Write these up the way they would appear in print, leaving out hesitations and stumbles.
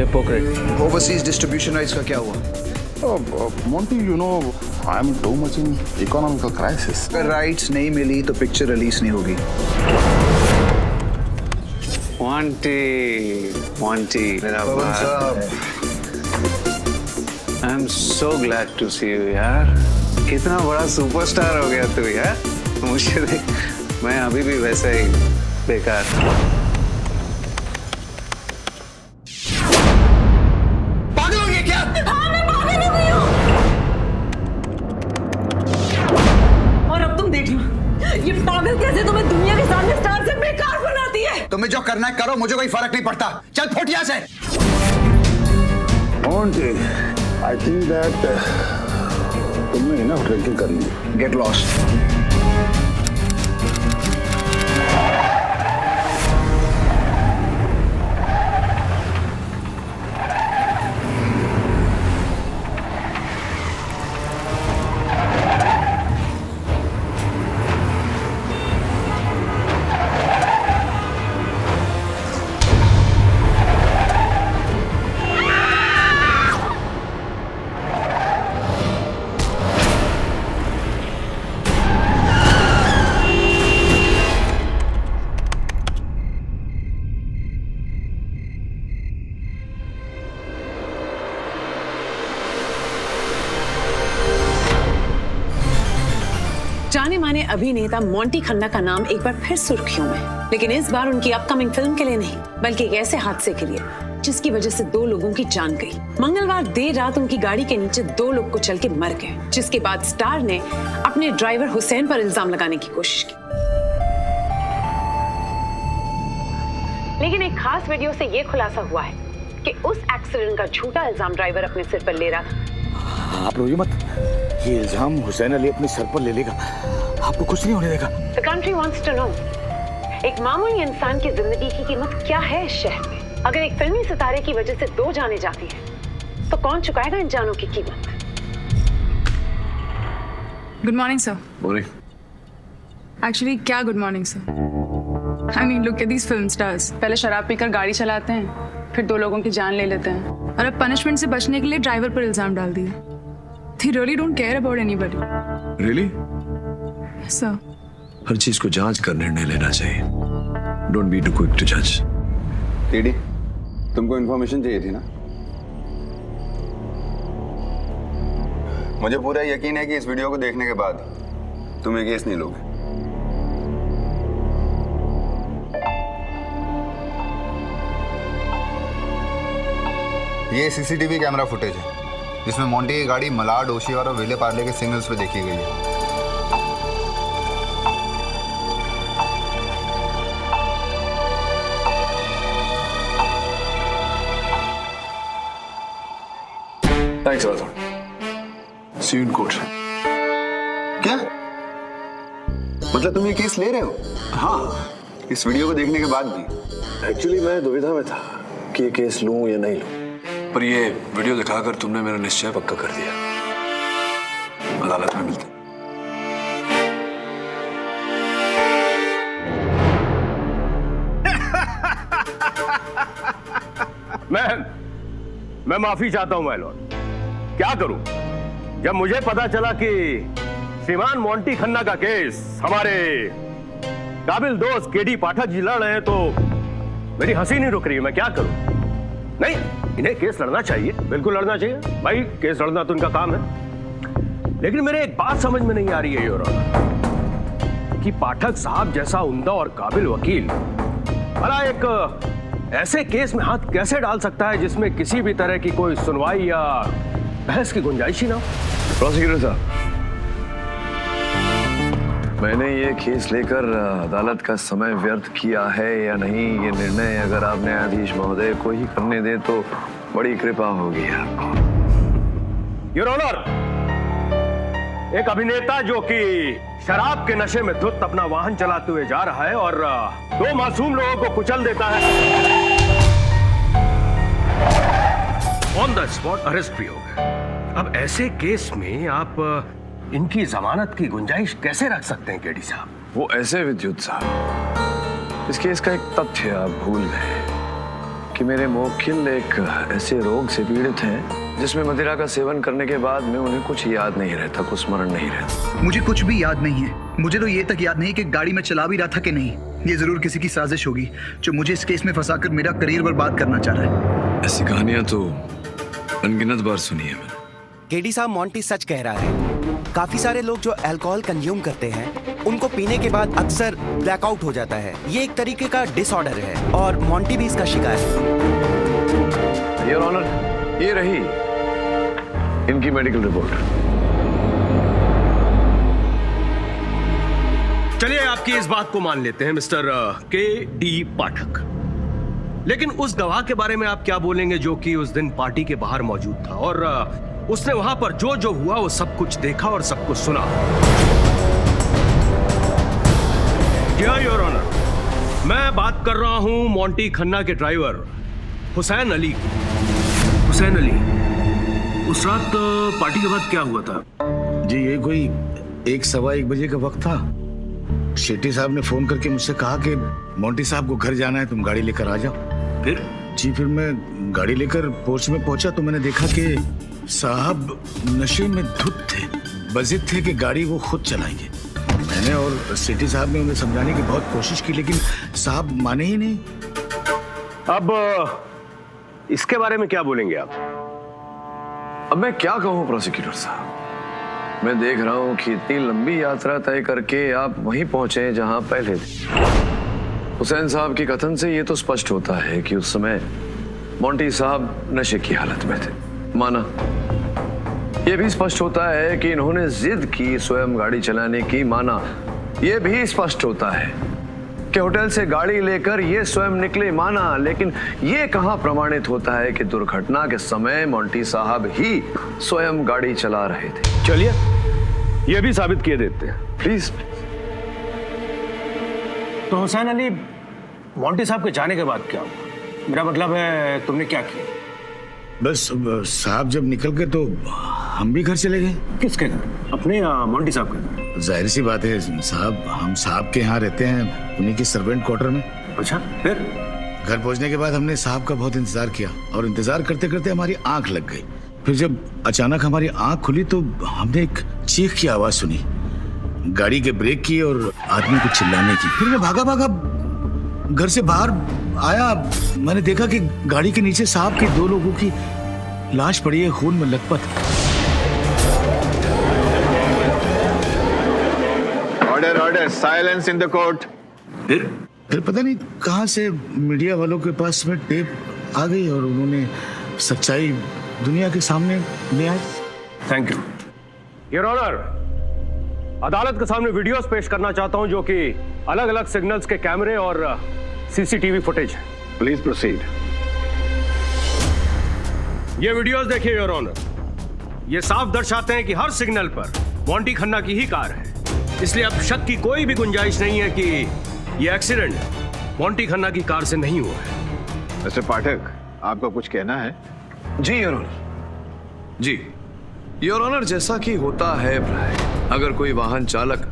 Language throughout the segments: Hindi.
हिपोक्रेट। ओवरसीज डिस्ट्रीब्यूशन राइट्स का क्या हुआ? Monty, you know, I'm too much in economical crisis. अगर राइट्स नहीं मिली तो पिक्चर रिलीज नहीं होगी। Monty, मेरा बाप। I'm so glad to see you यार। कितना बड़ा सुपरस्टार हो गया तू यार। मुझे देख, मैं अभी भी वैसा ही बेकार। पागल हो गया क्या? हाँ, मैं पागल हो गई हूँ। और अब तुम देख लो, ये पागल कैसे तुम्हें दुनिया के सामने स्टार से बेकार बनाती है। तुम्हें जो करना है करो, मुझे कोई फर्क नहीं पड़ता। चल फुट यहाँ से। Monty, I think that तुमने enough drinking कर ली। Get lost. जाने माने अभिनेता मोंटी खन्ना का नाम एक बार फिर सुर्खियों में, लेकिन इस बार उनकी अपकमिंग फिल्म के लिए नहीं, बल्कि एक ऐसे हादसे के लिए जिसकी वजह से 2 लोगों की जान गई। मंगलवार देर रात उनकी गाड़ी के नीचे 2 लोग कुचल के मर गए, जिसके बाद स्टार ने अपने ड्राइवर हुसैन पर इल्जाम लगाने की कोशिश की। लेकिन एक खास वीडियो से ये खुलासा हुआ है कि उस एक्सीडेंट का झूठा इल्जाम ड्राइवर अपने सिर पर ले रहा था। आप रोइए मत, ये इल्जाम हुसैन अली अपने सर पर ले लेगा, आपको कुछ नहीं होने देगा। The country wants to know, एक मामूली इंसान की जिंदगी की कीमत क्या है इस शहर में? अगर एक फिल्मी सितारे की वजह से 2 जानें जाती हैं, तो कौन चुकाएगा इन जानों की कीमत? Good morning sir. Morning. Actually क्या good morning sir? I mean look at these film stars, पहले शराब पीकर गाड़ी चलाते हैं, फिर 2 लोगों की जान ले लेते हैं, और अब पनिशमेंट से बचने के लिए ड्राइवर पर इल्जाम डाल दिए। They really don't care about anybody. Really? Yes, sir. हर चीज को जांच कर निर्णय लेना चाहिए। Don't be too quick to judge. TD, तुमको इन्फॉर्मेशन चाहिए थी ना? मुझे पूरा यकीन है कि इस वीडियो को देखने के बाद तुम ये केस नहीं लोगे। ये सीसीटीवी कैमरा फुटेज है जिसमें मोंटी की गाड़ी मलाड, ओशिवारा और विले पार्ले के सिग्नल्स पे देखी गई है। Thanks, Arthur. See you in court. क्या? मतलब तुम ये केस ले रहे हो? हाँ, इस वीडियो को देखने के बाद भी? एक्चुअली मैं दुविधा में था कि ये केस लूं या नहीं लूं, पर ये वीडियो दिखाकर तुमने मेरा निश्चय पक्का कर दिया। अदालत में मिलते। मैं माफी चाहता हूं माय लॉर्ड। क्या करूं जब मुझे पता चला कि श्रीमान मोंटी खन्ना का केस हमारे काबिल दोस्त केडी पाठक जी लड़ रहे हैं, तो मेरी हंसी नहीं रुक रही है। मैं क्या करूं? नहीं, इन्हें केस लड़ना चाहिए, बिल्कुल लड़ना चाहिए भाई, केस लड़ना तो उनका काम है। लेकिन मेरे एक बात समझ में नहीं आ रही है योर ऑनर, कि पाठक साहब जैसा उम्दा और काबिल वकील भला एक ऐसे केस में हाथ कैसे डाल सकता है जिसमें किसी भी तरह की कोई सुनवाई या बहस की गुंजाइश ही ना हो। प्रोसिक्यूटर साहब, मैंने ये केस लेकर अदालत का समय व्यर्थ किया है या नहीं, ये निर्णय अगर आप न्यायाधीश महोदय को ही करने दें तो बड़ी कृपा होगी आपको। योर ऑनर, एक अभिनेता जो कि शराब के नशे में धुत अपना वाहन चलाते हुए जा रहा है और 2 मासूम लोगों को कुचल देता है, ऑन द स्पॉट अरेस्ट भी हो गए। अब ऐसे केस में आप इनकी जमानत की गुंजाइश कैसे रख सकते हैं केडी साहब? वो ऐसे विद्युत साहब, इस केस का एक तथ्य आप भूल गए कि मेरे मुवक्किल एक ऐसे रोग से पीड़ित हैं जिसमें मदिरा का सेवन करने के बाद में उन्हें कुछ याद नहीं रहता, कुछ स्मरण नहीं रहता। मुझे कुछ भी याद नहीं है। मुझे तो ये तक याद नहीं कि गाड़ी में चला भी रहा था कि नहीं। ये जरूर किसी की साजिश होगी जो मुझे इस केस में फंसाकर मेरा करियर बर्बाद करना चाह रहा है। ऐसी कहानियां तो अनगिनत बार सुनी है मैंने। केडी साहब, मोंटी सच कह रहा है। काफी सारे लोग जो अल्कोहल कंज्यूम करते हैं उनको पीने के बाद अक्सर ब्लैकआउट हो जाता है। ये एक तरीके का डिसऑर्डर है और मोंटी भी इसका शिकार है। योर ऑनर, ये रही इनकी मेडिकल रिपोर्ट। चलिए आपकी इस बात को मान लेते हैं मिस्टर के.डी. पाठक, लेकिन उस गवाह के बारे में आप क्या बोलेंगे जो कि उस दिन पार्टी के बाहर मौजूद था और उसने वहां पर जो जो हुआ वो सब कुछ देखा और सब कुछ सुना? योर ऑनर, मैं बात कर रहा हूं मोंटी खन्ना के ड्राइवर हुसैन अली की। हुसैन अली, उस रात पार्टी के बाद क्या हुआ था? जी ये कोई 1-1:15 बजे का वक्त था। शेट्टी साहब ने फोन करके मुझसे कहा कि मोंटी साहब को घर जाना है, तुम गाड़ी लेकर आ जाओ। फिर? जी फिर मैं गाड़ी लेकर पोर्च में पहुंचा तो मैंने देखा कि साहब नशे में धुत थे, बजिद थे कि गाड़ी वो खुद चलाएंगे। मैंने और शेट्टी साहब ने उन्हें समझाने की बहुत कोशिश की लेकिन साहब माने ही नहीं। अब इसके बारे में क्या बोलेंगे आप? अब मैं क्या कहूं प्रोसिक्यूटर साहब, मैं देख रहा हूं कि इतनी लंबी यात्रा तय करके आप वहीं पहुंचे जहां पहले थे। हुसैन साहब के कथन से ये तो स्पष्ट होता है कि उस समय मोंटी साहब नशे की हालत में थे, माना। ये भी स्पष्ट होता है कि इन्होंने जिद की स्वयं गाड़ी चलाने की, माना। ये भी स्पष्ट होता है कि होटल से गाड़ी लेकर ये स्वयं निकले, माना। लेकिन ये कहां प्रमाणित होता है कि दुर्घटना के समय मोंटी साहब ही स्वयं गाड़ी चला रहे थे? चलिए ये भी साबित किए देते हैं प्लीज। तो हुसैन अली, मोंटी साहब के जाने के बाद क्या हुआ? मेरा मतलब है तुमने क्या किया? बस साहब जब निकल गए तो हम भी घर चले गए। किसके घर? अपने मोंटी साहब के घर? जाहिर सी बात है साहब, हम साहब के यहाँ रहते हैं, उन्हीं के सर्वेंट क्वार्टर में। अच्छा, फिर? घर पहुंचने के बाद हमने साहब का बहुत इंतजार किया और इंतजार करते करते हमारी आंख लग गई। फिर जब अचानक हमारी आंख खुली तो हमने एक चीख की आवाज सुनी, गाड़ी के ब्रेक की और आदमी को चिल्लाने की। फिर मैं भागा भागा घर से बाहर आया। मैंने देखा कि गाड़ी के नीचे साहब के 2 लोगों की लाश पड़ी है, खून में लथपथ। Order order, silence in the court. फिर पता नहीं कहां से मीडिया वालों के पास में टेप आ गई और उन्होंने सच्चाई दुनिया के सामने ले आई। Thank you your honour. अदालत के सामने वीडियोस पेश करना चाहता हूं जो कि अलग अलग सिग्नल्स के कैमरे और सीसीटीवी फुटेज है। Please proceed. ये वीडियोस देखिए योर ऑनर, ये साफ दर्शाते हैं कि हर सिग्नल पर मोंटी खन्ना की ही कार है, इसलिए अब शक की कोई भी गुंजाइश नहीं है कि ये एक्सीडेंट मोंटी खन्ना की कार से नहीं हुआ है। मिस्टर पाठक, आपको कुछ कहना है? जी योर ऑनर। जी योर ऑनर, जैसा कि होता है प्राय, अगर कोई वाहन चालक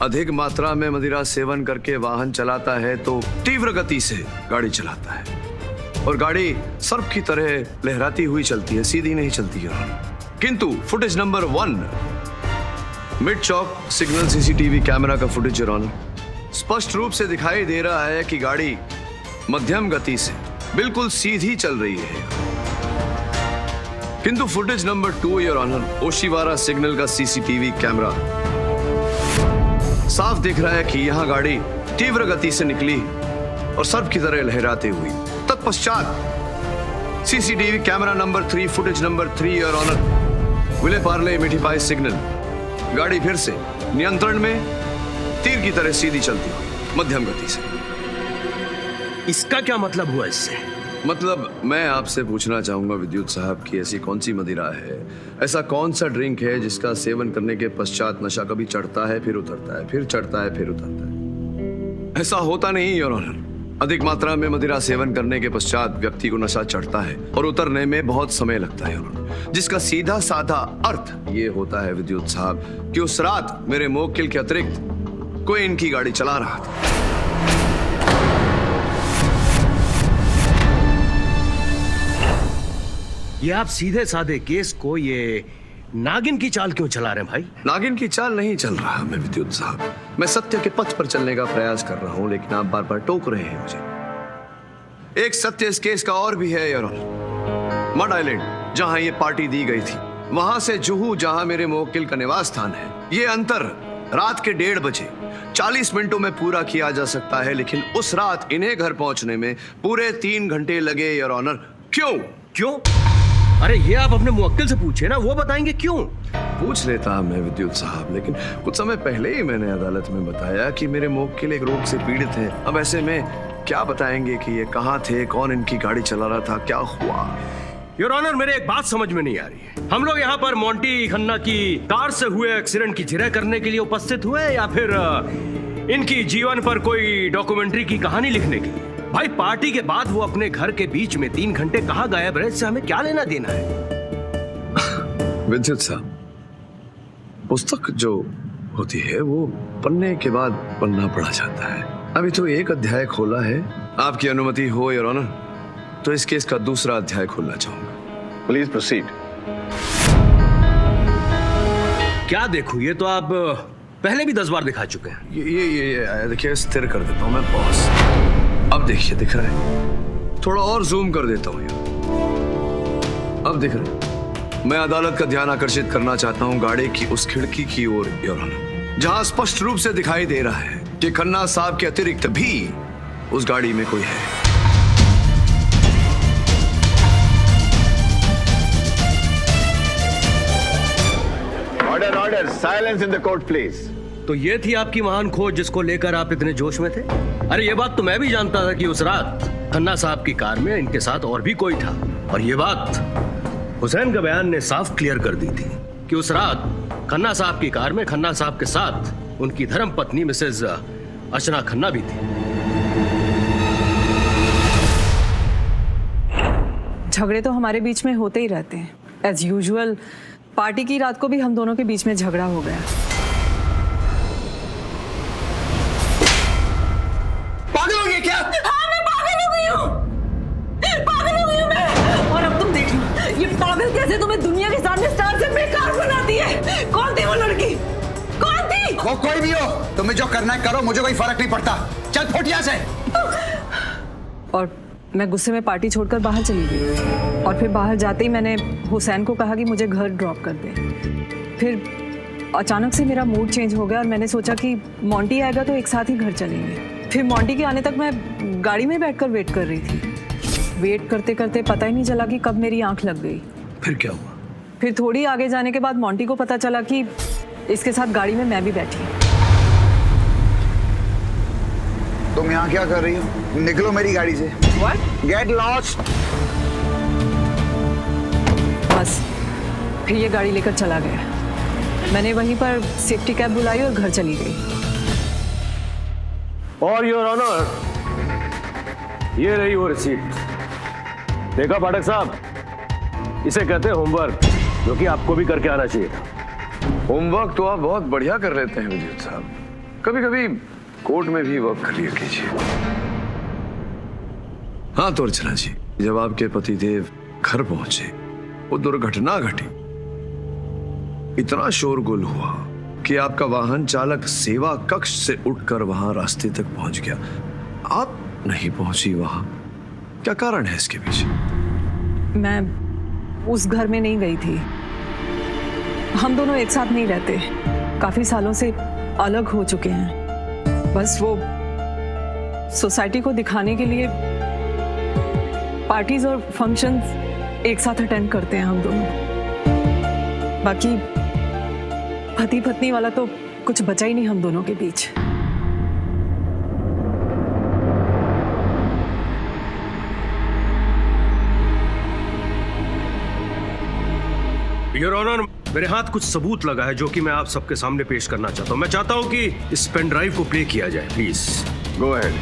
अधिक मात्रा में मदिरा सेवन करके वाहन चलाता है तो तीव्र गति से गाड़ी चलाता है और गाड़ी सर्प की तरह लहराती हुई चलती है, सीधी नहीं चलती योर ऑनर। किंतु फुटेज नंबर 1 मिड चौक सिग्नल सीसीटीवी कैमरा का फुटेज योर ऑनर स्पष्ट रूप से दिखाई दे रहा है कि गाड़ी मध्यम गति से बिल्कुल सीधी चल रही है। किंतु footage number 2 your honour Oshiwara signal का सीसीटीवी कैमरा साफ दिख रहा है कि यहां गाड़ी तीव्र गति से निकली और सर्प की तरह लहराते हुई। तत्पश्चात CCTV camera number 3 footage number 3 your honour Vile Parle Mithibai signal गाड़ी फिर से नियंत्रण में तीर की तरह सीधी चलती हुई मध्यम गति से। इसका क्या मतलब हुआ? इससे मतलब मैं आपसे पूछना चाहूंगा विद्युत साहब की ऐसी कौन सी मदिरा है, ऐसा कौन सा ड्रिंक है जिसका सेवन करने के पश्चात नशा कभी चढ़ता है फिर उतरता है, फिर चढ़ता है फिर उतरता है? ऐसा होता नहीं योर ऑनर। अधिक मात्रा में मदिरा सेवन करने के पश्चात व्यक्ति को नशा चढ़ता है और उतरने में बहुत समय लगता है योर ऑनर, जिसका सीधा साधा अर्थ ये होता है विद्युत साहब कि उस रात मेरे मुवक्किल के अतिरिक्त कोई इनकी गाड़ी चला रहा था। ये आप सीधे साधे केस को ये नागिन की चाल क्यों चला रहे हैं भाई? नागिन की चाल नहीं चल रहा मैं विद्युत साहब, मैं सत्य के पथ पर चलने का प्रयास कर रहा हूं, लेकिन आप बार बार टोक रहे हैं मुझे। एक सत्य इस केस का और भी है योर ऑनर। मड आइलैंड जहां ये पार्टी दी गई थी, वहां से जुहू जहां मेरे मुवक्किल का निवास स्थान है, ये अंतर रात के 1:30 बजे 40 मिनटों में पूरा किया जा सकता है, लेकिन उस रात इन्हें घर पहुंचने में पूरे 3 घंटे लगे योर ऑनर। क्यों? अरे ये आप अपने मुवक्किल से पूछे ना, वो बताएंगे क्यों। पूछ लेता मैं विद्युत साहब, लेकिन कुछ समय पहले ही मैंने अदालत में बताया कि मेरे मुवक्किल एक रोग से पीड़ित हैं। अब ऐसे में क्या बताएंगे कि ये कहाँ थे, कौन इनकी गाड़ी चला रहा था, क्या हुआ? योर ऑनर, मेरे एक बात समझ में नहीं आ रही है। हम लोग यहाँ पर मोंटी खन्ना की कार से हुए एक्सीडेंट की जिरह करने के लिए उपस्थित हुए या फिर इनकी जीवन पर कोई डॉक्यूमेंट्री की कहानी लिखने के लिए? भाई पार्टी के बाद वो अपने घर के बीच में 3 घंटे कहाँ गायब रहे, इससे हमें क्या लेना देना है? विद्युत साहब, पुस्तक जो होती है वो पन्ने के बाद पन्ना पढ़ा जाता है। अभी तो एक अध्याय खोला है। आपकी अनुमति हो योर ऑनर तो इस केस का दूसरा अध्याय खोलना चाहूंगा। Please proceed. क्या देखूं, ये तो आप पहले भी 10 बार दिखा चुके हैं। ये देखिए, स्थिर कर देता हूं मैं बॉस। अब देखिए, दिख रहा है? थोड़ा और जूम कर देता हूं यार। अब दिख रहा है? मैं अदालत का ध्यान आकर्षित करना चाहता हूं गाड़ी की उस खिड़की की ओर योर ऑनर, जहां स्पष्ट रूप से दिखाई दे रहा है कि खन्ना साहब के अतिरिक्त भी उस गाड़ी में कोई है। Order, silence in the court please. तो ये थी आपकी महान खोज जिसको लेकर आप इतने जोश में थे? अरे ये बात तो मैं भी जानता था कि उस रात खन्ना साहब की कार में इनके साथ और भी कोई था, और ये बात हुसैन का बयान ने साफ क्लियर कर दी थी कि उस रात खन्ना साहब की कार में खन्ना साहब के साथ उनकी धर्म पत्नी मिसेज अर्चना खन्ना भी थी। झगड़े तो हमारे बीच में होते ही रहते हैं एज यूजुअल। पार्टी की रात को भी हम दोनों के बीच में झगड़ा हो गया। पागल हो गई क्या? हाँ, मैं पागल हो गई हूँ। पागल हो गई हूँ मैं। और अब तुम देख लो, ये पागल कैसे तुम्हें दुनिया के सामने स्टार से बेकार बनाती है। कौन थी वो लड़की? कौन थी? वो कोई भी हो, तुम्हें जो करना है करो, मुझे कोई फर्क नहीं पड़ता। चल फुट यहाँ से। और मैं गुस्से में पार्टी छोड़कर बाहर चली गई, और फिर बाहर जाते ही मैंने हुसैन को कहा कि मुझे घर ड्रॉप कर दे। फिर अचानक से मेरा मूड चेंज हो गया और मैंने सोचा कि मोंटी आएगा तो एक साथ ही घर चलेंगे। फिर मोंटी के आने तक मैं गाड़ी में बैठकर वेट कर रही थी। वेट करते करते पता ही नहीं चला कि कब मेरी आंख लग गई। फिर क्या हुआ? फिर थोड़ी आगे जाने के बाद मोंटी को पता चला कि इसके साथ गाड़ी में मैं भी बैठी। तुम यहाँ क्या कर रही हो? निकलो मेरी गाड़ी से। What? Get lost! बस फिर ये गाड़ी लेकर चला गया। मैंने वहीं पर सेफ्टी कैब बुलाई और घर चली गई। और योर ऑनर, ये रही वो रिसीट। देखा पाठक साहब, इसे कहते हैं होमवर्क, जो कि आपको भी करके आना चाहिए था। होमवर्क तो आप बहुत बढ़िया कर लेते हैं विद्युत साहब। कभी कभी कोर्ट में भी वर्क क्लियर कीजिए। हाँ तो अर्चना जी, जब आपके पतिदेव घर पहुंचे, वो दुर्घटना घटी। इतना शोरगुल हुआ कि आपका वाहन चालक सेवा कक्ष से उठकर वहां रास्ते तक पहुंच गया। आप नहीं पहुंची वहां, क्या कारण है इसके पीछे? मैं उस घर में नहीं गई थी। हम दोनों एक साथ नहीं रहते, काफी सालों से अलग हो चुके हैं। बस वो सोसाइटी को दिखाने के लिए पार्टीज और फंक्शंस एक साथ अटेंड करते हैं हम दोनों। बाकी पति पत्नी वाला तो कुछ बचा ही नहीं हम दोनों के बीच। योर ऑनर, मेरे हाथ कुछ सबूत लगा है जो कि मैं आप सबके सामने पेश करना चाहता हूं। मैं चाहता हूं कि इस पेन ड्राइव को प्ले किया जाए, प्लीज। Go ahead.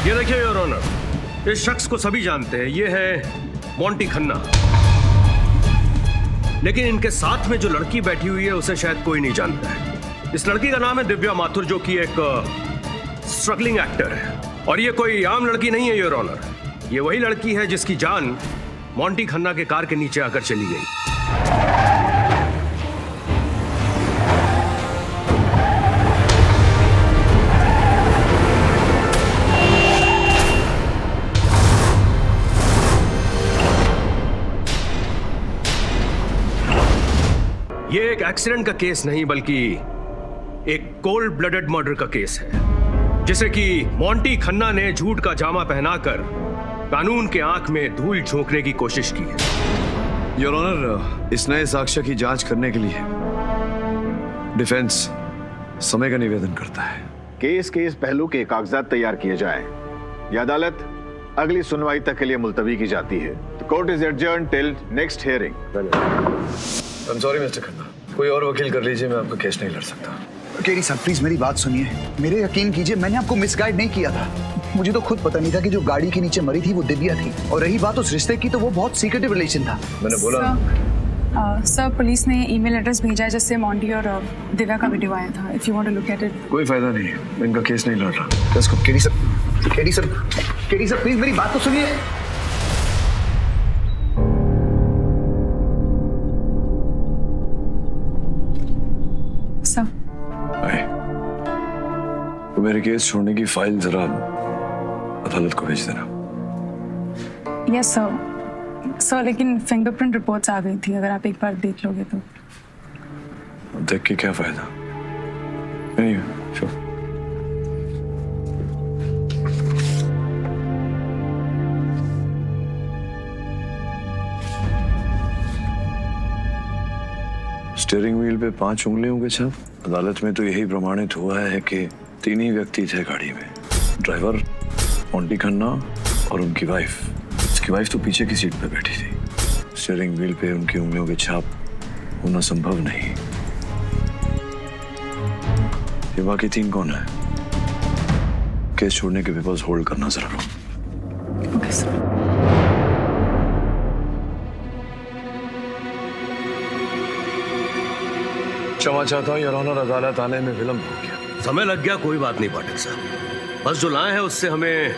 ये देखिए योर ऑनर, इस शख्स को सभी जानते हैं, ये है मोंटी खन्ना। लेकिन इनके साथ में जो लड़की बैठी हुई है उसे शायद कोई नहीं जानता है। इस लड़की का नाम है दिव्या माथुर, जो कि एक स्ट्रगलिंग एक्टर है। और ये कोई आम लड़की नहीं है योर ऑनर, ये वही लड़की है जिसकी जान मोंटी खन्ना के कार के नीचे आकर चली गई। ये एक एक्सीडेंट का केस नहीं बल्कि एक कोल्ड ब्लडेड मर्डर का केस है, जिसे कि मोंटी खन्ना ने झूठ का जामा पहनाकर कानून के आंख में धूल झोंकने की कोशिश की है। योर ऑनर, इस नए साक्ष्य की जांच करने के लिए डिफेंस समय का निवेदन करता है। केस के इस पहलू के कागजात तैयार किए जाएं। यह अदालत अगली सुनवाई तक के लिए मुलतवी की जाती है। The court is adjourned till next hearing. I'm sorry, mister Khanna, कोई और वकील कर लीजिए, मैं आपका केस नहीं लड़ सकता। केडी साहब प्लीज मेरी बात सुनिए, मेरे यकीन कीजिए, मैंने आपको मिसगाइड नहीं किया था। मुझे तो खुद पता नहीं था कि जो गाड़ी के नीचे मरी थी वो दिव्या थी, और रही बात उस रिश्ते की तो वो बहुत सीक्रेटिव रिलेशन था। मैंने बोला सर पुलिस ने ईमेल एड्रेस भेजा है जिससे मोंटी और दिव्या का वीडियो आया था। If you want to look at it. कोई फायदा नहीं है, मैं इनका केस नहीं लड़ रहा। इसको केडी सर प्लीज मेरी बात तो सुनिए। सर तो मेरे केस छोड़ने की फाइल जरा अदालत को भेज देना। यस सर, लेकिन फिंगरप्रिंट रिपोर्ट्स आ गई थी, अगर आप एक बार देख लोगे तो। देख के क्या फायदा? नहीं, sure. स्टीयरिंग व्हील पे 5 उंगलियों के छाप। अदालत में तो यही प्रमाणित हुआ है कि 3 ही व्यक्ति थे गाड़ी में, ड्राइवर, मोंटी खन्ना और उनकी वाइफ। उसकी वाइफ तो पीछे की सीट पे बैठी थी। स्टीयरिंग व्हील पे उनकी उंगलियों के छाप होना संभव नहीं। ये बाकी 3 कौन है? केस छोड़ने के पेपर्स होल्ड करना जरूर। Okay sir. क्षमा चाहता हूँ योर ऑनर, अदालत आने में विलंब हो गया। समय लग गया, कोई बात नहीं पाठक साहब, बस जो लाए हैं उससे हमें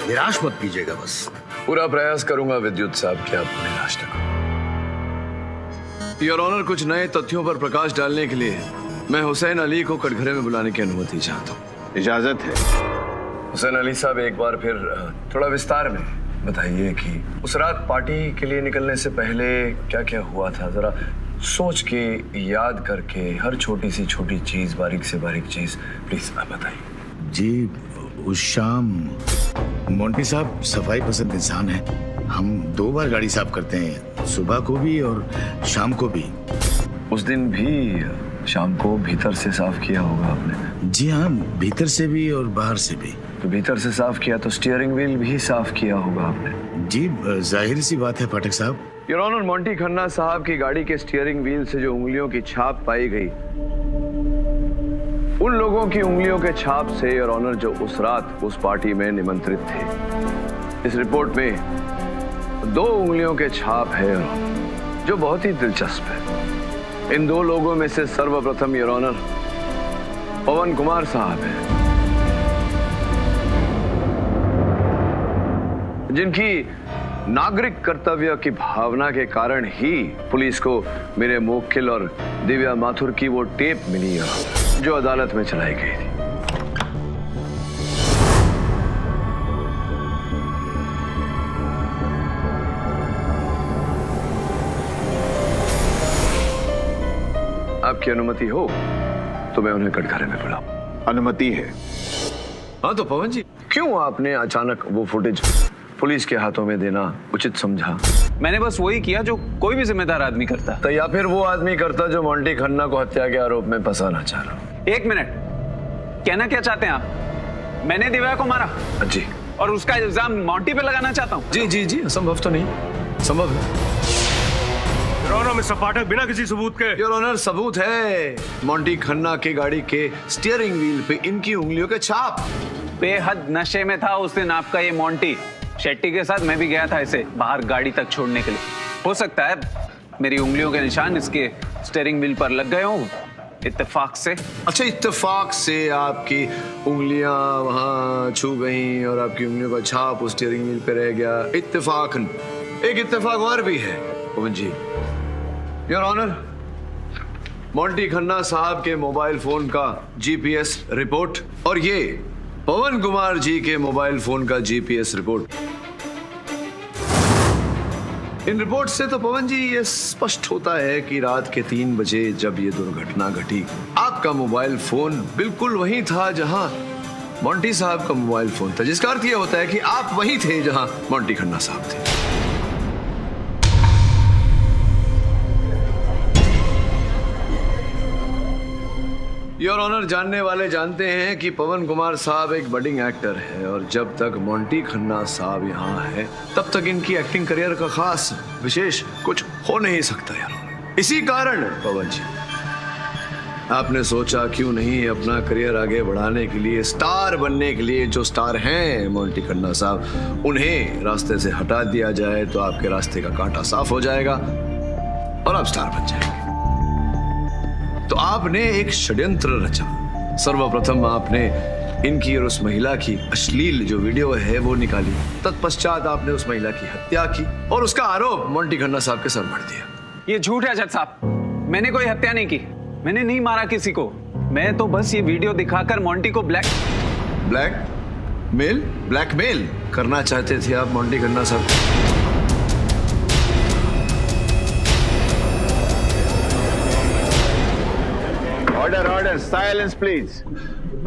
निराश मत कीजिएगा। बस पूरा प्रयास करूंगा विद्युत साहब कि आपको निराश न करूं। योर ऑनर, कुछ नए तथ्यों पर प्रकाश डालने के लिए मैं हुसैन अली को कटघरे में बुलाने की अनुमति चाहता हूँ। इजाजत है। हुसैन अली साहब, एक बार फिर थोड़ा विस्तार में बताइए कि उस रात पार्टी के लिए निकलने से पहले क्या क्या हुआ था। जरा सोच के, याद करके, हर छोटी सी छोटी चीज, बारीक से बारीक चीज प्लीज आप बताइए। जी, उस शाम मोंटी साहब सफाई पसंद इंसान है। हम 2 बार गाड़ी साफ करते हैं, सुबह को भी और शाम को भी। उस दिन भी शाम को भीतर से साफ किया होगा आपने? जी हाँ, भीतर से भी और बाहर से भी। तो भीतर से साफ किया तो स्टीयरिंग व्हील भी साफ किया होगा आपने? जी, जाहिर सी बात है पाठक साहब। योर ऑनर, मोंटी खन्ना साहब की गाड़ी के स्टीयरिंग व्हील से जो उंगलियों की छाप पाई गई, उन लोगों की उंगलियों के छाप से योर ऑनर जो उस रात उस पार्टी में निमंत्रित थे। इस रिपोर्ट में 2 उंगलियों के छाप है जो बहुत ही दिलचस्प है। इन 2 लोगों में से सर्वप्रथम योर ऑनर पवन कुमार साहब हैं, जिनकी नागरिक कर्तव्य की भावना के कारण ही पुलिस को मेरे मुवक्किल और दिव्या माथुर की वो टेप मिली है जो अदालत में चलाई गई थी। आपकी अनुमति हो तो मैं उन्हें कटघरे में बुलाऊं। अनुमति है। हाँ तो पवन जी, क्यों आपने अचानक वो फुटेज पुलिस के हाथों में देना उचित समझा? मैंने बस वही किया जो कोई भी जिम्मेदार आदमी करता। तो या फिर वो आदमी करता जो मोंटी खन्ना को हत्या के आरोप में फंसाना चाह रहा। 1 मिनट, कहना क्या चाहते हैं आप? मैंने दिव्या को मारा? जी। और उसका इल्जाम मोंटी पे लगाना चाहता हूँ? जी जी जी, संभव तो नहीं, संभव है। योर ऑनर, मिस्टर पाठक बिना किसी सबूत के। योर ऑनर, सबूत है। मोंटी खन्ना के गाड़ी के स्टीयरिंग व्हील पे इनकी उंगलियों के छाप। बेहद नशे में था उस दिन आपका ये मोंटी। शेट्टी के साथ मैं भी गया था इसे बाहर गाड़ी तक छोड़ने के लिए। हो सकता है मेरी उंगलियों के निशान इसके स्टीयरिंग व्हील पर लग गए हों, इत्तेफाक से। अच्छा, इत्तेफाक से आपकी उंगलियां वहां छू गईं और आपकी उंगलियों का छाप उस स्टीयरिंग व्हील पे रह गया। इत्तेफाकन एक इत्तेफाक और भी है पवन जी। योर ऑनर, मोंटी खन्ना साहब के मोबाइल फोन का जीपीएस रिपोर्ट और ये पवन कुमार जी के मोबाइल फोन का जीपीएस रिपोर्ट। इन रिपोर्ट से तो पवन जी ये स्पष्ट होता है कि रात के 3 बजे जब ये दुर्घटना घटी, आपका मोबाइल फोन बिल्कुल वहीं था जहां मोंटी साहब का मोबाइल फोन था, जिसका अर्थ ये होता है कि आप वहीं थे जहां मोंटी खन्ना साहब थे। योर ऑनर, जानने वाले जानते हैं कि पवन कुमार साहब एक बडिंग एक्टर है और जब तक मोंटी खन्ना साहब यहाँ है तब तक इनकी एक्टिंग करियर का खास विशेष कुछ हो नहीं सकता यार। इसी कारण पवन जी आपने सोचा क्यों नहीं अपना करियर आगे बढ़ाने के लिए, स्टार बनने के लिए, जो स्टार हैं मोंटी खन्ना साहब, उन्हें रास्ते से हटा दिया जाए तो आपके रास्ते का कांटा साफ हो जाएगा और आप स्टार बन जाएंगे। तो आपने एक षड्यंत्र रचा। सर्वप्रथम आपने इनकी और उस महिला की अश्लील जो वीडियो है वो निकाली, तत्पश्चात आपने उस महिला की हत्या की और उसका आरोप मोंटी खन्ना साहब के सर मढ़ दिया। ये झूठ है जज साहब, मैंने कोई हत्या नहीं की, मैंने नहीं मारा किसी को। मैं तो बस ये वीडियो दिखाकर मोंटी को ब्लैकमेल करना चाहते थे आप मोंटी खन्ना साहब। Order, silence please.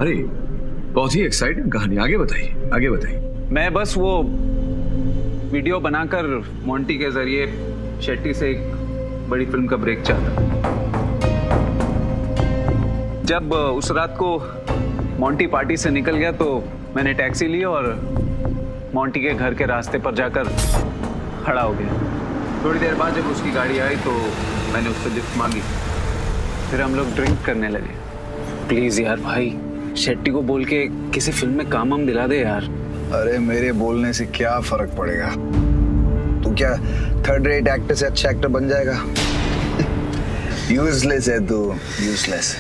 अरे बहुत ही एक्साइटिंग कहानी, आगे बताइए, आगे बताइए। मैं बस वो वीडियो बनाकर मोंटी के जरिए शेट्टी से एक बड़ी फिल्म का ब्रेक चाहता। जब उस रात को मोंटी पार्टी से निकल गया तो मैंने टैक्सी ली और मोंटी के घर के रास्ते पर जाकर खड़ा हो गया। थोड़ी देर बाद जब उसकी गाड़ी आई तो मैंने उससे लिफ्ट मांगी, फिर हम लोग ड्रिंक करने लगे। प्लीज यार भाई, शेट्टी को बोल के किसी फिल्म में काम हम दिला दे यार। अरे मेरे बोलने से क्या फर्क पड़ेगा? तू क्या थर्ड रेट एक्टर से अच्छा एक्टर बन जाएगा? यूजलेस है तू, यूजलेस।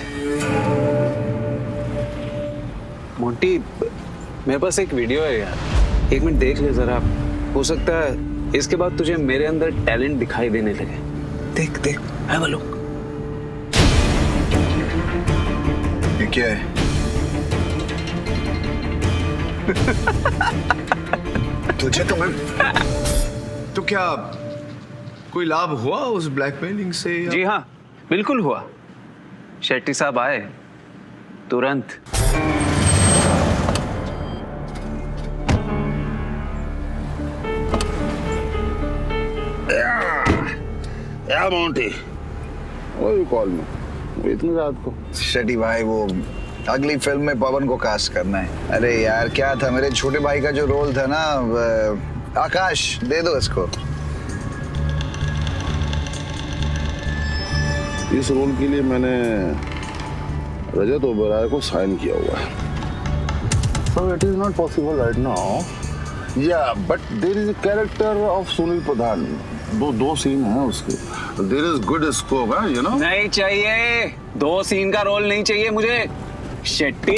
मोंटी, मेरे पास एक वीडियो है यार, एक मिनट देख ले जरा। हो सकता है इसके बाद तुझे मेरे अंदर टैलेंट दिखाई देने लगे। देख देख, हैव अ लुक। ये क्या है? तुझे तो मैं तो क्या कोई लाभ हुआ उस ब्लैकमेलिंग से? जी हाँ, बिल्कुल हुआ। शेट्टी साहब आए तुरंत। या मोंटी, वो कॉल में इतनी रात को। शेट्टी भाई, वो अगली फिल्म में पवन को कास्ट करना है। अरे यार क्या था, मेरे छोटे भाई का जो रोल था ना, आकाश, दे दो इसको। इस रोल के लिए मैंने रजत ओबेरॉय को साइन किया हुआ है। So it is not possible right now. Yeah, but there is a character of Sunil प्रधान। दो सीन हैं उसके। There is good scope है, you know? नहीं चाहिए, 2 सीन का रोल नहीं चाहिए मुझे। शेट्टी,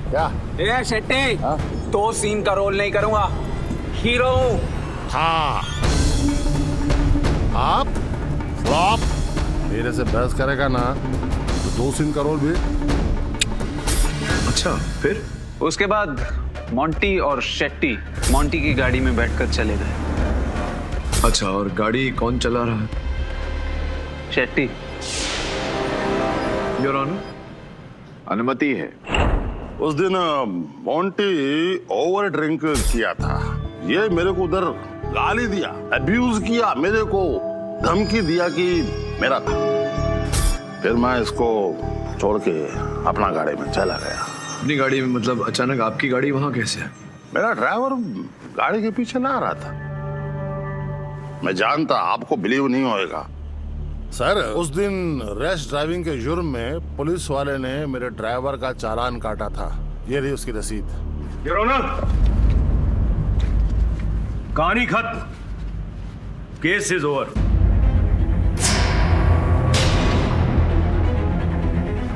क्या? ए शेट्टी, 2 सीन का रोल नहीं करूंगा, हीरो हूं। हाँ, आप फ्लॉप मेरे से बहस करेगा ना तो 2 सीन का रोल भी। अच्छा, फिर उसके बाद मोंटी और शेट्टी मोंटी की गाड़ी में बैठकर चले गए। अच्छा, और गाड़ी कौन चला रहा है? शेट्टी। योर ऑनर, अनुमति है। उस दिन मोंटी ओवर ड्रिंक किया था। ये मेरे को उधर गाली दिया, अब्यूज किया, मेरे को धमकी दिया कि मेरा था। फिर मैं इसको छोड़ के अपना गाड़ी में चला गया। अपनी गाड़ी में मतलब अचानक आपकी गाड़ी वहां कैसे है? मेरा ड्राइवर गाड़ी के पीछे ना रहा था। मैं जानता आपको बिलीव नहीं होएगा सर, उस दिन रैश ड्राइविंग के जुर्म में पुलिस वाले ने मेरे ड्राइवर का चालान काटा था। ये रही उसकी रसीद। योर ऑनर, कहानी खत्म, केस इज ओवर।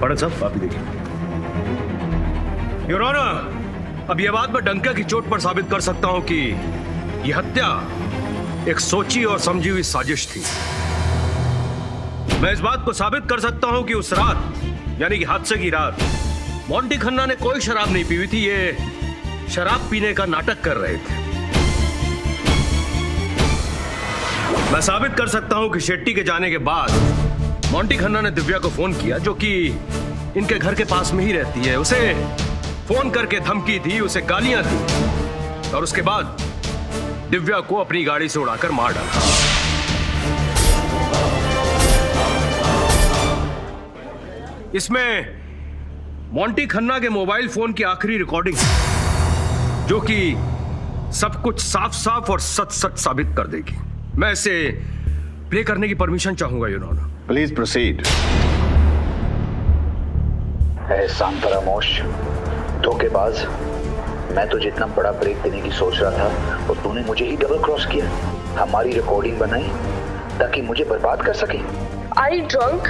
पाठक साहब आप ही देखिए। योर ऑनर, अब यह बात मैं डंके की चोट पर साबित कर सकता हूं कि यह हत्या एक सोची और समझी हुई साजिश थी। मैं इस बात को साबित कर सकता हूं कि उस रात यानी कि हादसे की रात मोंटी खन्ना ने कोई शराब नहीं पी हुई थी। ये शराब पीने का नाटक कर रहे थे। मैं साबित कर सकता हूं कि शेट्टी के जाने के बाद मोंटी खन्ना ने दिव्या को फोन किया, जो कि इनके घर के पास में ही रहती है। उसे फोन करके धमकी दी, उसे गालियां दी और उसके बाद दिव्या को अपनी गाड़ी से उड़ाकर मार डाला। इसमें मोंटी खन्ना के मोबाइल फोन की आखिरी रिकॉर्डिंग, जो कि सब कुछ साफ साफ और सच सच साबित कर देगी। मैं इसे प्ले करने की परमिशन चाहूंगा योर ऑनर। Please proceed. एहसान फरामोश, धोखेबाज, मैं तो जितना बड़ा ब्रेक देने की सोच रहा था और तूने मुझे ही डबल क्रॉस किया। हमारी रिकॉर्डिंग बनाई ताकि मुझे बर्बाद कर सके। आई ड्रंक?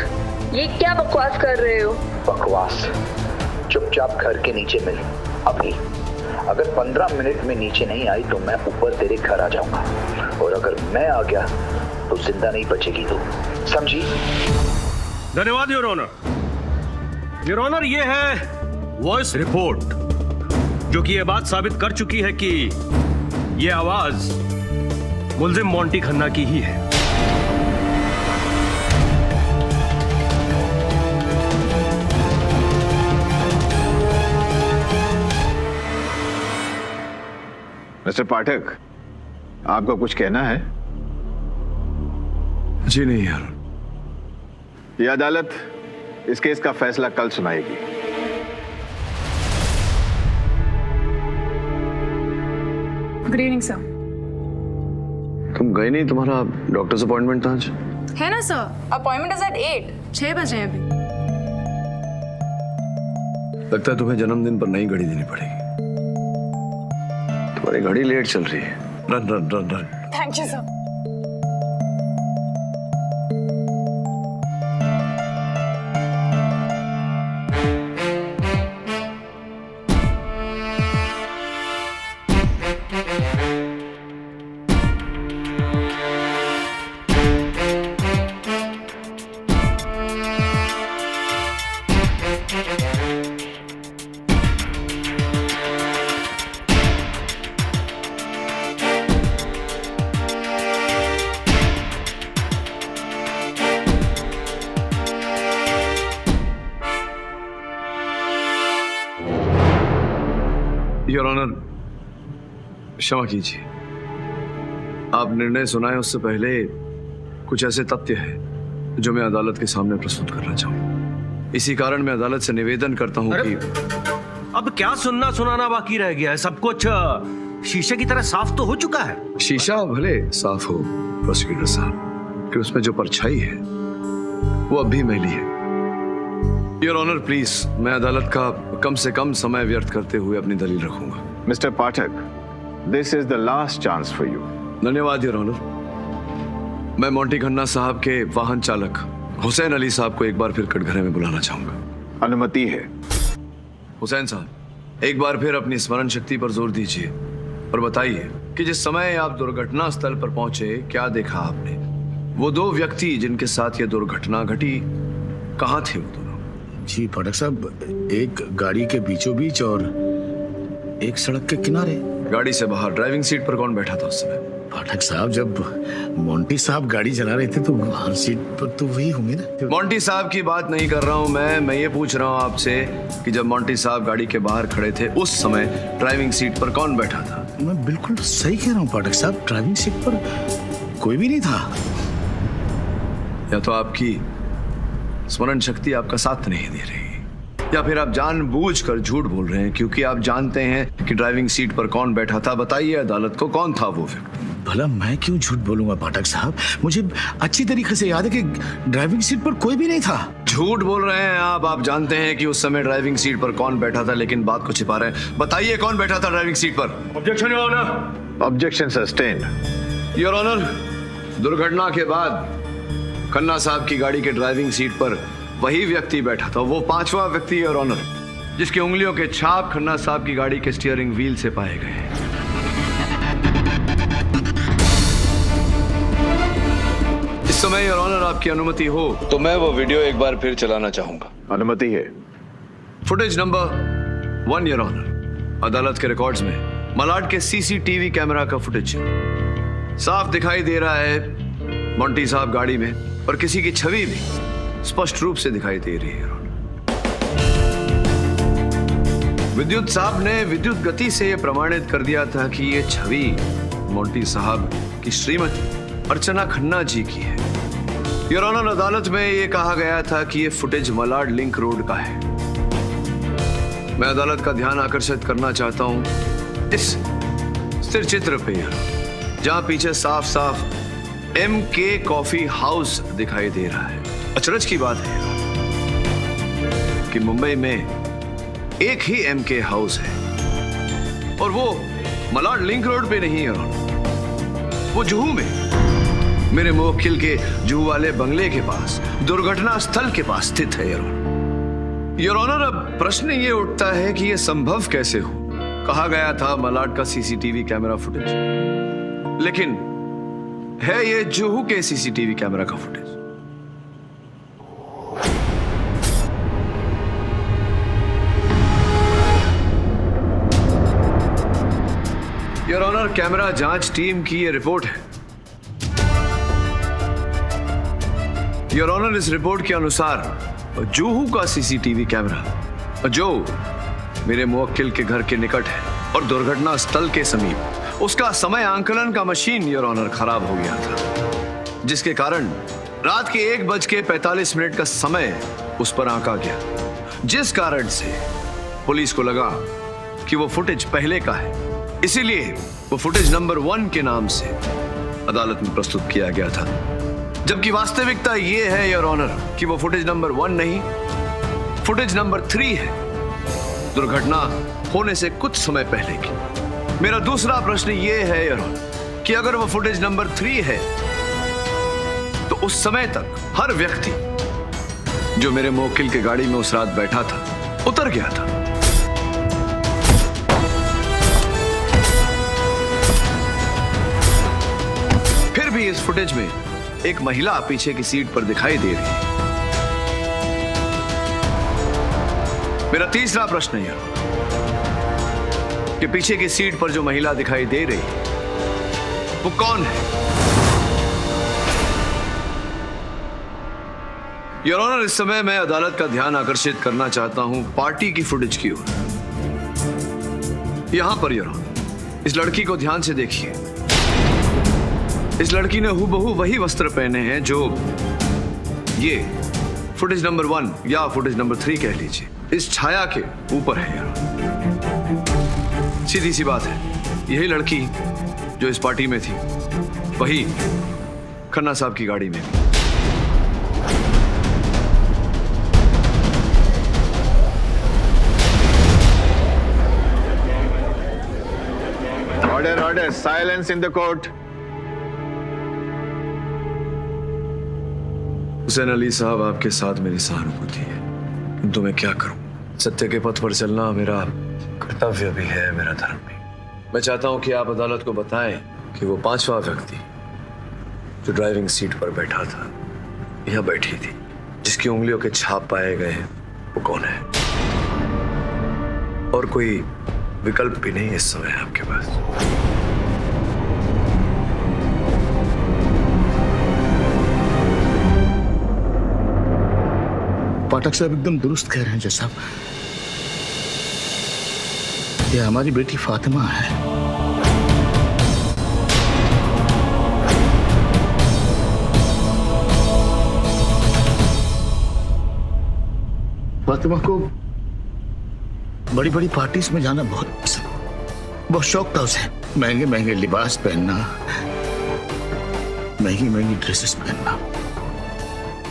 ये क्या बकवास कर रहे हो? बकवास? चुपचाप घर के नीचे मिल अभी। अगर 15 मिनट में नीचे नहीं आई तो मैं ऊपर तेरे घर आ जाऊंगा, और अगर मैं आ गया तो जिंदा नहीं बचेगी तू, समझी? धन्यवाद योर ऑनर। योर ऑनर, ये है वॉइस रिपोर्ट, जो कि यह बात साबित कर चुकी है कि यह आवाज मुलजिम मोंटी खन्ना की ही है। मिस्टर पाठक, आपको कुछ कहना है? जी नहीं यार। ये अदालत इस केस का फैसला कल सुनाएगी। Good evening sir. तुम गए नहीं? तुम्हारा डॉक्टर्स अपॉइंटमेंट था आज? है ना सर, अपॉइंटमेंट इज एट 8, 6 बजे हैं अभी। लगता है तुम्हें जन्मदिन पर नई घड़ी देनी पड़ेगी। तुम्हारी घड़ी लेट चल रही है। Run run run run. Thank you sir. Your honour, क्षमा कीजिए। आप निर्णय सुनाए उससे पहले कुछ ऐसे तथ्य हैं जो मैं अदालत के सामने प्रस्तुत करना चाहूँ। इसी कारण मैं अदालत से निवेदन करता हूँ कि अब क्या सुनना सुनाना बाकी रह गया है? सब कुछ शीशे की तरह साफ तो हो चुका है। शीशा भले साफ हो प्रोसिक्यूटर साहब, कि उसमें जो परछाई है वो अब भी मैली है। योर ऑनर प्लीज, मैं अदालत का कम से कम समय व्यर्थ करते हुए अपनी दलील रखूंगा। Mister Pathak, this is the last chance for you. धन्यवाद योर ऑनर। मैं मोंटी खन्ना साहब के वाहन चालक हुसैन अली साहब को एक बार फिर कटघरे में बुलाना चाहूंगा। अनुमति है। हुसैन साहब, एक बार फिर अपनी स्मरण शक्ति पर जोर दीजिए और बताइए कि जिस समय आप दुर्घटना स्थल पर पहुंचे क्या देखा आपने? वो दो व्यक्ति जिनके साथ ये दुर्घटना घटी कहाँ थे वो दोनों? जी पाठक साहब, एक गाड़ी के बीचों बीच और एक सड़क के किनारे। गाड़ी से बाहर ड्राइविंग सीट पर कौन बैठा था उस समय? पाठक साहब, जब मोंटी साहब गाड़ी चला रहे थे तो बाहर सीट पर तो वही होंगे ना। मोंटी साहब की बात नहीं कर रहा हूं मैं ये पूछ रहा हूं आपसे कि जब मोंटी साहब गाड़ी के बाहर खड़े थे उस समय ड्राइविंग सीट पर कौन बैठा था? मैं बिल्कुल सही कह रहा हूँ पाठक साहब, ड्राइविंग सीट पर कोई भी नहीं था। या तो आपकी स्मरण शक्ति आपका साथ नहीं दे रही, या फिर आप जानबूझकर झूठ बोल रहे हैं क्योंकि आप जानते हैं कि ड्राइविंग सीट पर कौन बैठा था। बताइए अदालत को, कौन था वो व्यक्ति? भला मैं क्यों झूठ बोलूंगा पाठक साहब, मुझे अच्छी तरीके से याद है कि ड्राइविंग सीट पर कोई भी नहीं था। झूठ बोल रहे हैं आप जानते हैं कि उस समय ड्राइविंग सीट पर कौन बैठा था, लेकिन बात को छिपा रहे हैं। बताइए कौन बैठा था ड्राइविंग सीट पर? Objection your honour. Objection sustained. Your honour, दुर्घटना के बाद खन्ना साहब की गाड़ी के ड्राइविंग सीट पर वही व्यक्ति बैठा था, वो पांचवा व्यक्ति योर ऑनर, जिसकी उंगलियों के छाप खन्ना साहब की गाड़ी के स्टीयरिंग व्हील से पाए गए। इस समय योर ऑनर आपकी अनुमति हो तो मैं वो वीडियो एक बार फिर चलाना चाहूंगा। अनुमति है। Footage number 1 your honour. अदालत के रिकॉर्ड्स में मलाड के सीसीटीवी कैमरा का फुटेज साफ दिखाई दे रहा है। मोंटी साहब गाड़ी में और किसी की छवि भी स्पष्ट रूप से दिखाई दे रही है। विद्युत साहब ने विद्युत गति से यह प्रमाणित कर दिया था कि यह छवि मोंटी साहब की श्रीमती अर्चना खन्ना जी की है। योर ऑनर, अदालत में यह कहा गया था कि यह फुटेज मलाड लिंक रोड का है। मैं अदालत का ध्यान आकर्षित करना चाहता हूं इस स्थिर चित्र पे, जहां पीछे साफ साफ MK कॉफी हाउस दिखाई दे रहा है। अचरज की बात है कि मुंबई में एक ही MK हाउस है और वो मलाड लिंक रोड पे नहीं है, वो जुहू में मेरे मुवक्किल के जुहू वाले बंगले के पास दुर्घटना स्थल के पास स्थित है। योर ऑनर, अब प्रश्न ये उठता है कि यह संभव कैसे हो। कहा गया था मलाड का सीसीटीवी कैमरा फुटेज, लेकिन है ये जुहू के सीसीटीवी कैमरा का फुटेज। योर ऑनर, कैमरा जांच टीम की यह रिपोर्ट है। योर ऑनर, इस रिपोर्ट के अनुसार जुहू का सीसीटीवी कैमरा जो मेरे मुवक्किल के घर के निकट है और दुर्घटना स्थल के समीप, उसका समय आंकलन का मशीन योर ऑनर खराब हो गया था, जिसके कारण रात के 1:45 का समय उस पर आंका गया, जिस कारण से पुलिस को लगा कि वो फुटेज पहले का है। इसीलिए वो फुटेज नंबर 1 के नाम से अदालत में प्रस्तुत किया गया था, जबकि वास्तविकता ये है योर ऑनर कि वो फुटेज नंबर 1 नहीं, फुटेज नंबर 3 है, दुर्घटना होने से कुछ समय पहले की। मेरा दूसरा प्रश्न ये है योर ऑनर कि अगर वो फुटेज नंबर 3 है तो उस समय तक हर व्यक्ति जो मेरे मुवक्किल के गाड़ी में उस रात बैठा था उतर गया था। फिर भी इस फुटेज में एक महिला पीछे की सीट पर दिखाई दे रही है। मेरा तीसरा प्रश्न यह कि पीछे की सीट पर जो महिला दिखाई दे रही है वो कौन है? योर ऑनर, इस समय मैं अदालत का ध्यान आकर्षित करना चाहता हूं पार्टी की फुटेज की ओर। यहां पर योर ऑनर, इस लड़की को ध्यान से देखिए। इस लड़की ने हूबहू वही वस्त्र पहने हैं जो ये फुटेज नंबर 1 या फुटेज नंबर 3 कह लीजिए, इस छाया के ऊपर है यार। सीधी सी बात है, यही लड़की जो इस पार्टी में थी वही खन्ना साहब की गाड़ी में। Order order, silence in the court. Hussain Ali साहब, आपके साथ मेरी सहानुभूति है, किंतु मैं क्या करूं? सत्य के पथ पर चलना मेरा कर्तव्य भी है, मेरा धर्म भी। मैं चाहता हूं कि आप अदालत को बताएं कि वो 5वां व्यक्ति जो ड्राइविंग सीट पर बैठा था या बैठी थी, जिसकी उंगलियों के छाप पाए गए हैं, वो कौन है? और कोई विकल्प भी नहीं इस समय आपके पास। पाठक साहब एकदम दुरुस्त कह रहे हैं जज साहब। ये हमारी बेटी फातिमा है। फातिमा को बड़ी बड़ी पार्टीज में जाना बहुत पसंद, बहुत शौक था उसे। महंगे महंगे लिबास पहनना, महंगी महंगी ड्रेसेस पहनना।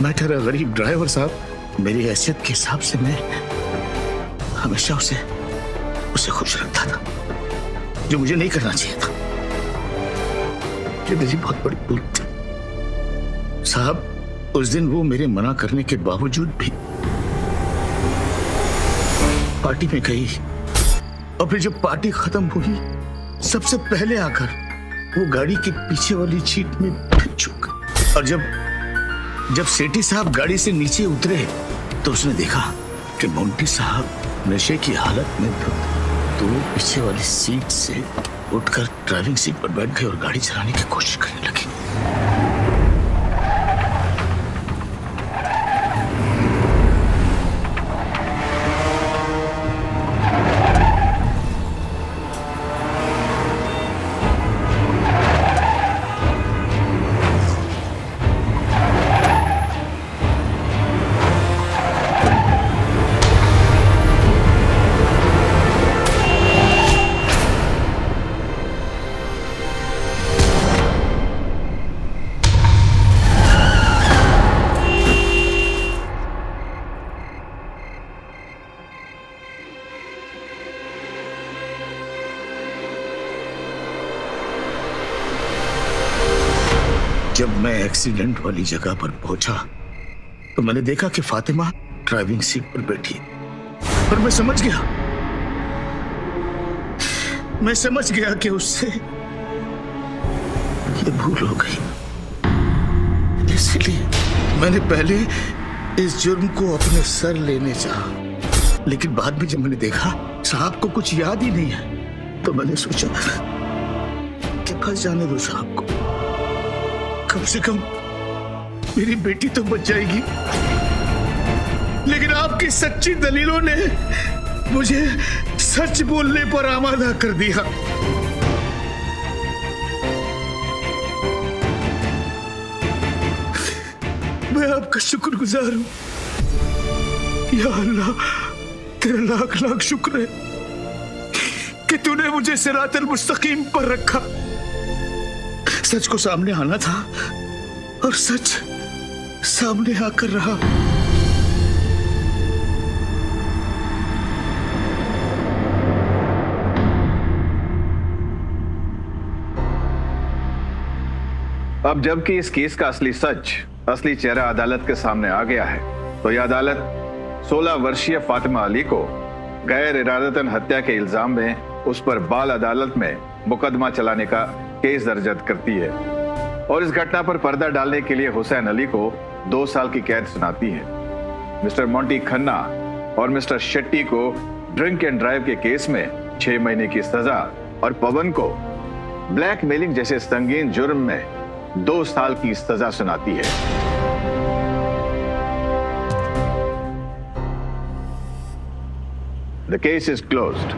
मैं ठहरा गरीब ड्राइवर साहब, मेरी हैसियत के हिसाब से मैं हमेशा उसे खुश रखता था, जो मुझे नहीं करना चाहिए था। ये मेरी बहुत बड़ी भूल थी साहब। उस दिन वो मेरे मना करने के बावजूद भी पार्टी में गई, और फिर जब पार्टी खत्म हुई सबसे पहले आकर वो गाड़ी के पीछे वाली सीट में फिर छुप गई। और जब सेठी साहब गाड़ी से नीचे उतरे तो उसने देखा कि मोंटी साहब नशे की हालत में तो वो पीछे वाली सीट से उठकर ड्राइविंग सीट पर बैठ गए और गाड़ी चलाने की कोशिश करने लगे। जब मैं एक्सीडेंट वाली जगह पर पहुंचा तो मैंने देखा कि फातिमा ड्राइविंग सीट पर बैठी है। और मैं समझ गया कि उससे ये भूल हो गई। इसलिए मैंने पहले इस जुर्म को अपने सर लेने चाहा, लेकिन बाद में जब मैंने देखा साहब को कुछ याद ही नहीं है तो मैंने सोचा कि बस जाने दो साहब को, कम से कम मेरी बेटी तो बच जाएगी। लेकिन आपकी सच्ची दलीलों ने मुझे सच बोलने पर आमादा कर दिया। मैं आपका शुक्रगुजार हूं। या अल्लाह, तेरा लाख लाख शुक्र है कि तूने मुझे सिरातल मुस्तकीम पर रखा। सच को सामने आना था और सच सामने आकर रहा। अब जबकि इस केस का असली सच, असली चेहरा अदालत के सामने आ गया है, तो यह अदालत 16 वर्षीय फातिमा अली को गैर इरादतन हत्या के इल्जाम में उस पर बाल अदालत में मुकदमा चलाने का केस दर्ज करती है और इस घटना पर पर्दा डालने के लिए हुसैन अली को 2 साल की कैद सुनाती है। मिस्टर मोंटी खन्ना और मिस्टर शेट्टी को ड्रिंक एंड ड्राइव के केस में 6 महीने की सजा और पवन को ब्लैकमेलिंग जैसे संगीन जुर्म में 2 साल की सजा सुनाती है। The case is closed.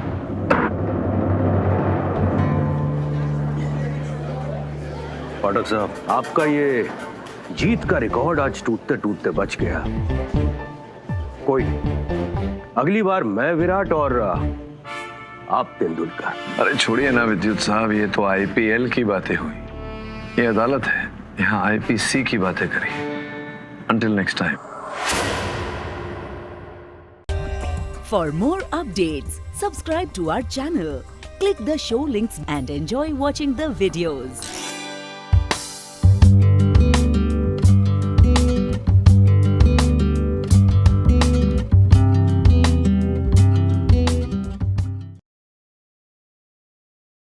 पाठक साहब, आपका ये जीत का रिकॉर्ड आज टूटते टूटते बच गया। कोई नहीं, अगली बार मैं विराट और आप तेंदुलकर। अरे छोड़िए ना विद्युत साहब, ये तो आईपीएल की बातें हुई, ये अदालत है, यहाँ आईपीसी की बातें करिए। Until next time. For more updates, subscribe to our channel, click the show links and enjoy watching the videos.